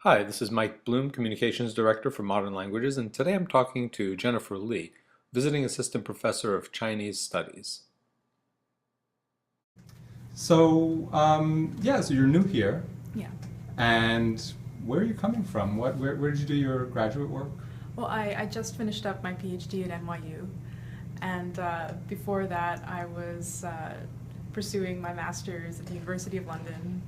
Hi, this is Mike Bloom, Communications Director for Modern Languages, and today I'm talking to Jennifer Lee, Visiting Assistant Professor of Chinese Studies. So you're new here, Yeah. and where are you coming from? Where did you do your graduate work? Well, I just finished up my PhD at NYU, and before that, I was pursuing my master's at the University of London,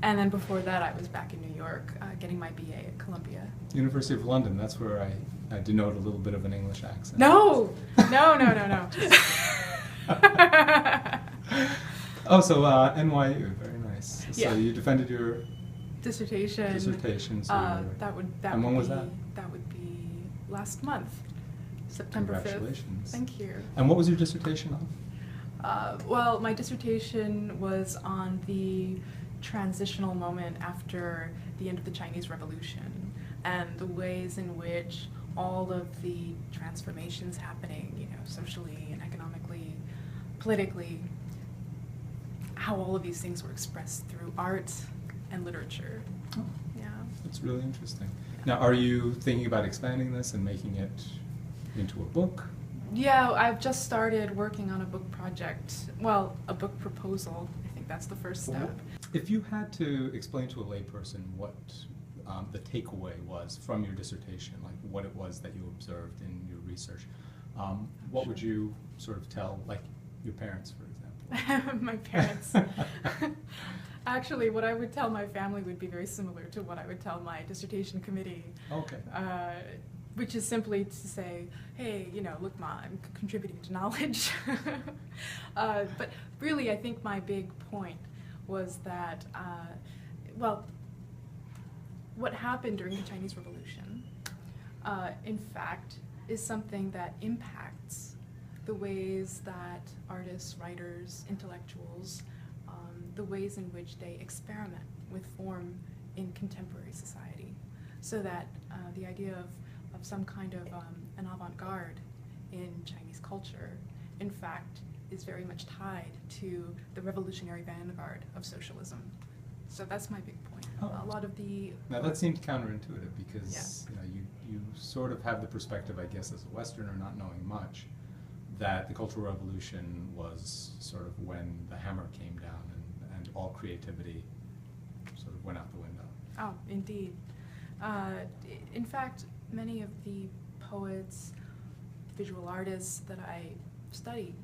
and then before that, I was back in New York getting my BA at Columbia. University of London. That's where I denote a little bit of an English accent. No, no, no, no, no. NYU, very nice. Yeah. So you defended your Dissertation. dissertation. That would And when would was be, that? That would be last month, September 5th. Congratulations. Thank you. And what was your dissertation on? Well, my dissertation was on the transitional moment after the end of the Chinese Revolution and the ways in which all of the transformations happening, socially and economically, politically, how all of these things were expressed through art and literature. Oh, Yeah. that's really interesting. Yeah. Now, are you thinking about expanding this and making it into a book? Yeah, I've just started working on a book project. Well, a book proposal. I think that's the first step. If you had to explain to a layperson what the takeaway was from your dissertation, like what it was that you observed in your research, what would you sort of tell, like your parents, for example? My parents. Actually, what I would tell my family would be very similar to what I would tell my dissertation committee. Okay. Which is simply to say, hey, look, Ma, I'm contributing to knowledge. But really, I think my big point was that, what happened during the Chinese Revolution, in fact, is something that impacts the ways that artists, writers, intellectuals, the ways in which they experiment with form in contemporary society. So that the idea of some kind of an avant-garde in Chinese culture, in fact, is very much tied to the revolutionary vanguard of socialism. So that's my big point. Oh. A lot of the... Now that seems counterintuitive because you sort of have the perspective, I guess, as a Westerner, not knowing much, that the Cultural Revolution was sort of when the hammer came down and all creativity sort of went out the window. Oh, indeed. In fact, many of the poets, visual artists that I studied,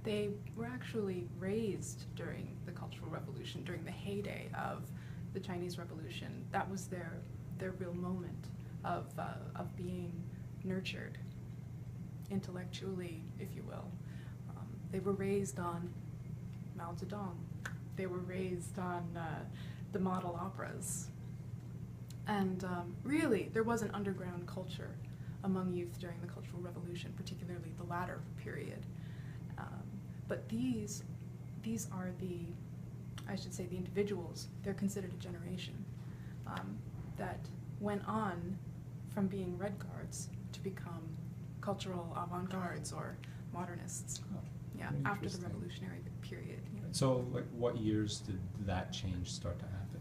they were actually raised during the Cultural Revolution, during the heyday of the Chinese Revolution. That was their real moment of being nurtured intellectually, if you will. They were raised on Mao Zedong. They were raised on the model operas. And really, there was an underground culture among youth during the Cultural Revolution, particularly the latter period. But these are I should say, the individuals. They're considered a generation that went on from being Red Guards to become cultural avant-gardes or modernists. Oh, Yeah, very after the interesting. revolutionary period. Yeah. So, like, what years did that change start to happen?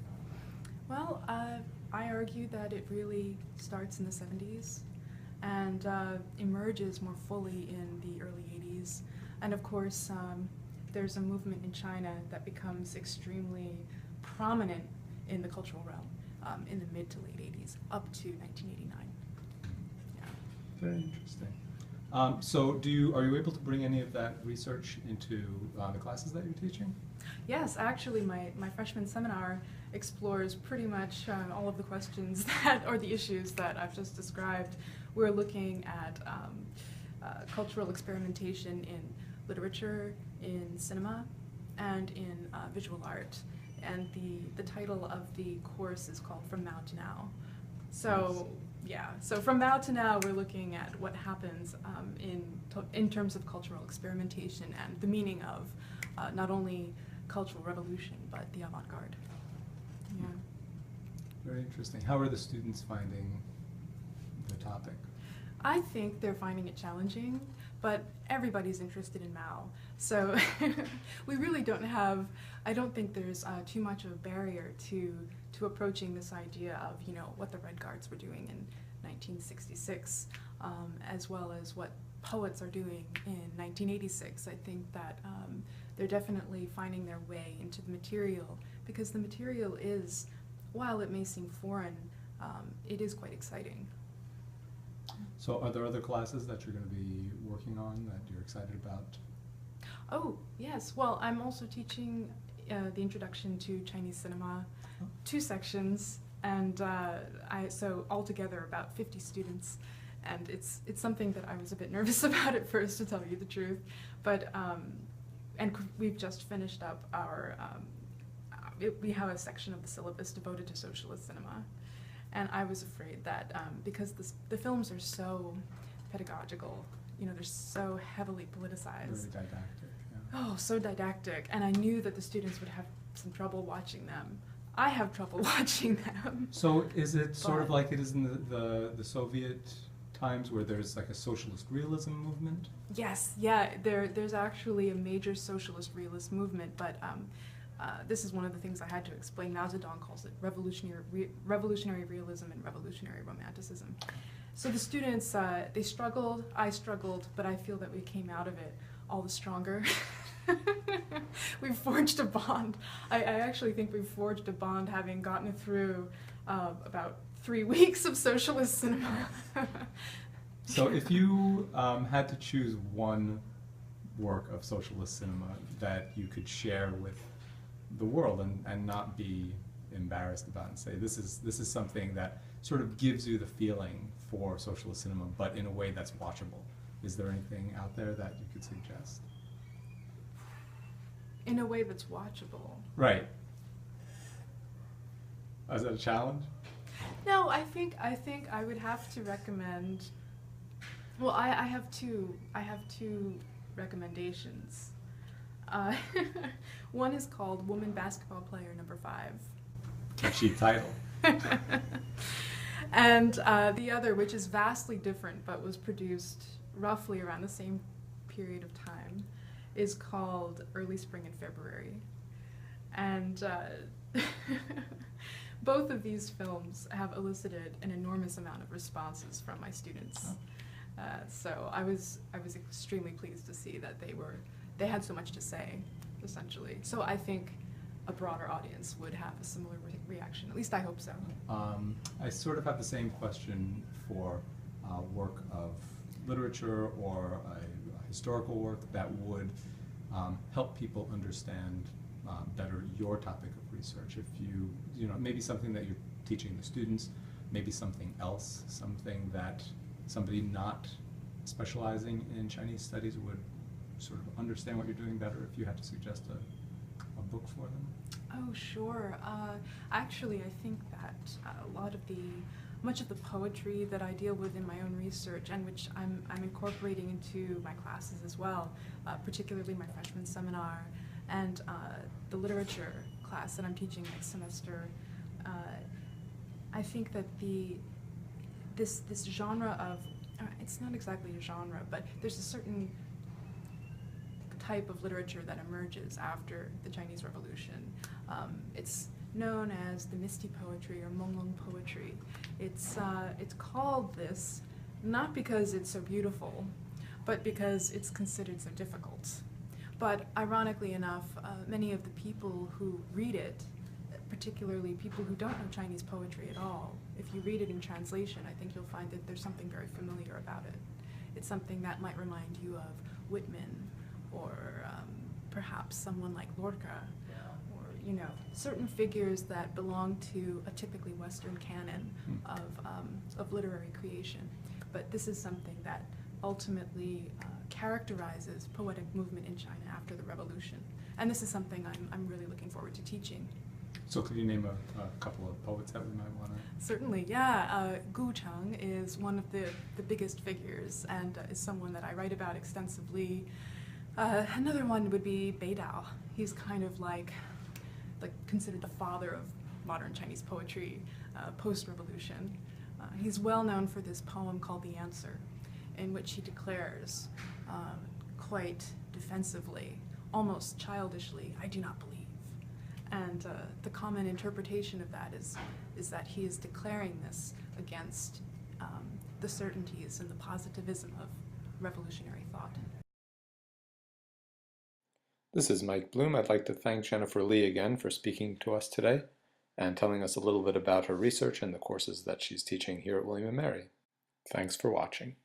Well, I argue that it really starts in the 70s and emerges more fully in the early 80s. And of course, there's a movement in China that becomes extremely prominent in the cultural realm in the mid to late 80s, up to 1989. Yeah. Very interesting. Are you able to bring any of that research into the classes that you're teaching? Yes, actually, my freshman seminar explores pretty much all of the questions or the issues that I've just described. We're looking at cultural experimentation in literature, in cinema, and in visual art. And the title of the course is called From Mao to Now. So, yeah, so from Mao to Now, we're looking at what happens in terms of cultural experimentation and the meaning of not only cultural revolution, but the avant-garde. Yeah. Very interesting. How are the students finding the topic? I think they're finding it challenging, but everybody's interested in Mao. So we really don't have, I don't think there's too much of a barrier to approaching this idea of, you know, what the Red Guards were doing in 1966, as well as what poets are doing in 1986. I think that they're definitely finding their way into the material, because the material is, while it may seem foreign, it is quite exciting. So are there other classes that you're going to be working on that you're excited about? Oh, yes. Well, I'm also teaching the introduction to Chinese cinema, 2 sections, and so altogether about 50 students. And it's something that I was a bit nervous about at first, to tell you the truth. But we've just finished up our. We have a section of the syllabus devoted to socialist cinema, and I was afraid that because the films are so pedagogical, you know, they're so heavily politicized. Very didactic. Yeah. Oh, so didactic, and I knew that the students would have some trouble watching them. I have trouble watching them. So is it sort of But- like it is in the Soviet times, where there's like a socialist realism movement? Yes, yeah, there's actually a major socialist realist movement, but this is one of the things I had to explain. Mao Zedong calls it revolutionary realism and revolutionary romanticism. So the students, they struggled, I struggled, but I feel that we came out of it all the stronger. We've forged a bond. I actually think we've forged a bond, having gotten through about 3 weeks of socialist cinema. So if you had to choose one work of socialist cinema that you could share with the world and not be embarrassed about, and say this is something that sort of gives you the feeling for socialist cinema, but in a way that's watchable, is there anything out there that you could suggest? In a way that's watchable. Right. Is that a challenge? No, I think I would have to recommend. Well, I have two recommendations. One is called Woman Basketball Player Number 5. Catchy title. And the other, which is vastly different but was produced roughly around the same period of time, is called Early Spring in February. And both of these films have elicited an enormous amount of responses from my students. So I was extremely pleased to see that they had so much to say, essentially. So I think a broader audience would have a similar reaction. At least I hope so. I sort of have the same question for work of literature or a historical work that would help people understand better your topic of research. If you know, maybe something that you're teaching the students, maybe something else, something that somebody not specializing in Chinese studies would sort of understand what you're doing better, if you had to suggest a book for them. Oh, sure. Actually, I think that much of the poetry that I deal with in my own research, and which I'm incorporating into my classes as well, particularly my freshman seminar, and the literature class that I'm teaching next semester. I think that this genre of, it's not exactly a genre, but there's a certain type of literature that emerges after the Chinese Revolution. It's known as the misty poetry or Monglong poetry. It's called this not because it's so beautiful, but because it's considered so difficult. But ironically enough, many of the people who read it, particularly people who don't know Chinese poetry at all, if you read it in translation, I think you'll find that there's something very familiar about it. It's something that might remind you of Whitman, or perhaps someone like Lorca, or, you know, certain figures that belong to a typically Western canon of literary creation. But this is something that ultimately characterizes poetic movement in China after the revolution. And this is something I'm really looking forward to teaching. So could you name a couple of poets that we might want to? Certainly, yeah. Gu Cheng is one of the biggest figures, and is someone that I write about extensively. Another one would be Bei Dao. He's kind of like considered the father of modern Chinese poetry, post-revolution. He's well known for this poem called The Answer, in which he declares quite defensively, almost childishly, "I do not believe." And the common interpretation of that is that he is declaring this against the certainties and the positivism of revolutionary thought. This is Mike Bloom. I'd like to thank Jennifer Lee again for speaking to us today and telling us a little bit about her research and the courses that she's teaching here at William & Mary. Thanks for watching.